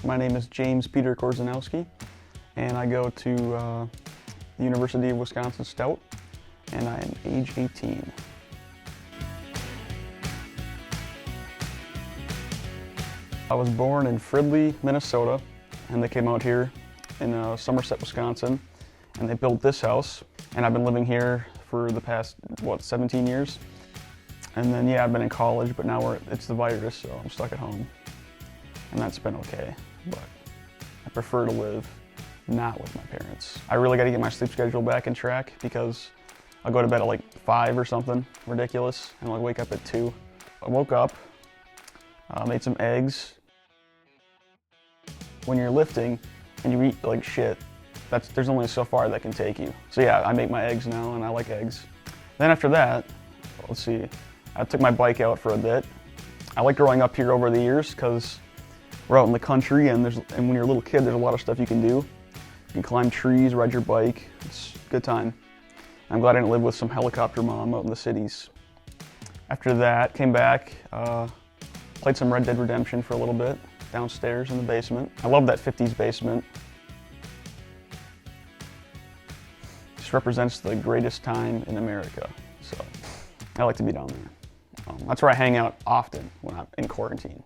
My name is James Peter Korzenowski, and I go to the University of Wisconsin-Stout, and I am age 18. I was born in Fridley, Minnesota, and they came out here in Somerset, Wisconsin, and they built this house, and I've been living here for the past, 17 years? And then, yeah, I've been in college, but now it's the virus, so I'm stuck at home. And that's been okay, but I prefer to live not with my parents. I really got to get my sleep schedule back in track because I'll go to bed at like 5 or something ridiculous, and I'll wake up at 2. I woke up, made some eggs. When you're lifting and you eat like shit, there's only so far that can take you. So yeah, I make my eggs now, and I like eggs. Then after that, let's see, I took my bike out for a bit. I like growing up here over the years because we're out in the country, and when you're a little kid, there's a lot of stuff you can do. You can climb trees, ride your bike. It's a good time. I'm glad I didn't live with some helicopter mom out in the cities. After that, came back, played some Red Dead Redemption for a little bit, downstairs in the basement. I love that 50s basement. Just represents the greatest time in America, so I like to be down there. That's where I hang out often when I'm in quarantine.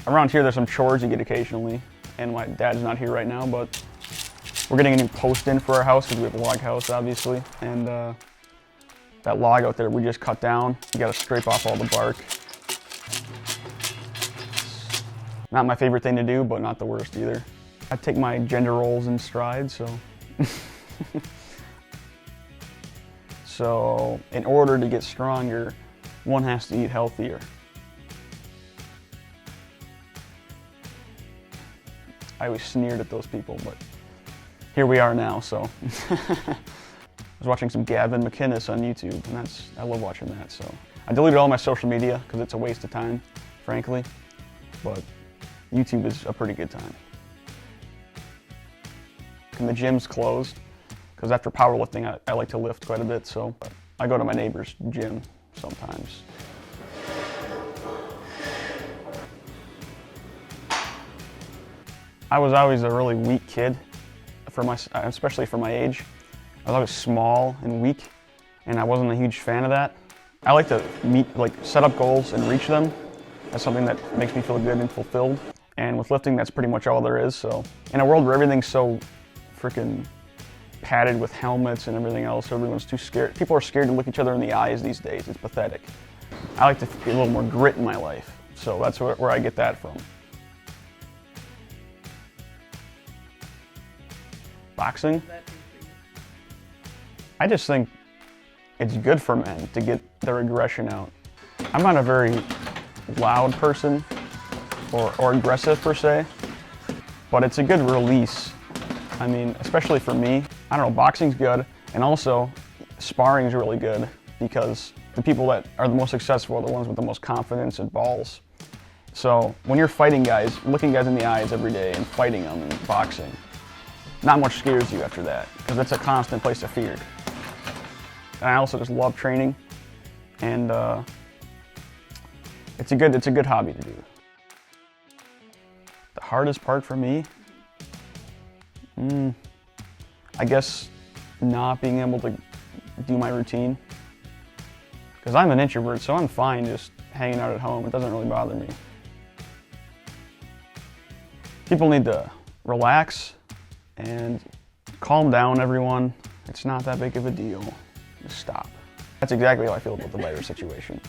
Around here, there's some chores you get occasionally, and my dad's not here right now, but we're getting a new post in for our house because we have a log house, obviously, and that log out there we just cut down. You got to scrape off all the bark. Not my favorite thing to do, but not the worst either. I take my gender roles in stride, so. So, in order to get stronger, one has to eat healthier. I always sneered at those people, but here we are now, so. I was watching some Gavin McInnes on YouTube, and I love watching that, so. I deleted all my social media because it's a waste of time, frankly, but YouTube is a pretty good time. And the gym's closed, because after powerlifting, I like to lift quite a bit, so I go to my neighbor's gym sometimes. I was always a really weak kid, especially for my age. I was always small and weak, and I wasn't a huge fan of that. I like to set up goals and reach them. That's something that makes me feel good and fulfilled. And with lifting, that's pretty much all there is. So in a world where everything's so freaking padded with helmets and everything else, everyone's too scared. People are scared to look each other in the eyes these days. It's pathetic. I like to get a little more grit in my life. So that's where I get that from. Boxing? I just think it's good for men to get their aggression out. I'm not a very loud person or aggressive per se, but it's a good release. I mean, especially for me, I don't know, boxing's good, and also sparring's really good because the people that are the most successful are the ones with the most confidence and balls. So when you're fighting guys, looking guys in the eyes every day and fighting them in boxing, not much scares you after that because it's a constant place of fear. And I also just love training, and it's a good hobby to do. The hardest part for me, I guess not being able to do my routine. Because I'm an introvert, so I'm fine just hanging out at home. It doesn't really bother me. People need to relax and calm down, everyone. It's not that big of a deal. Just stop. That's exactly how I feel about the virus situation.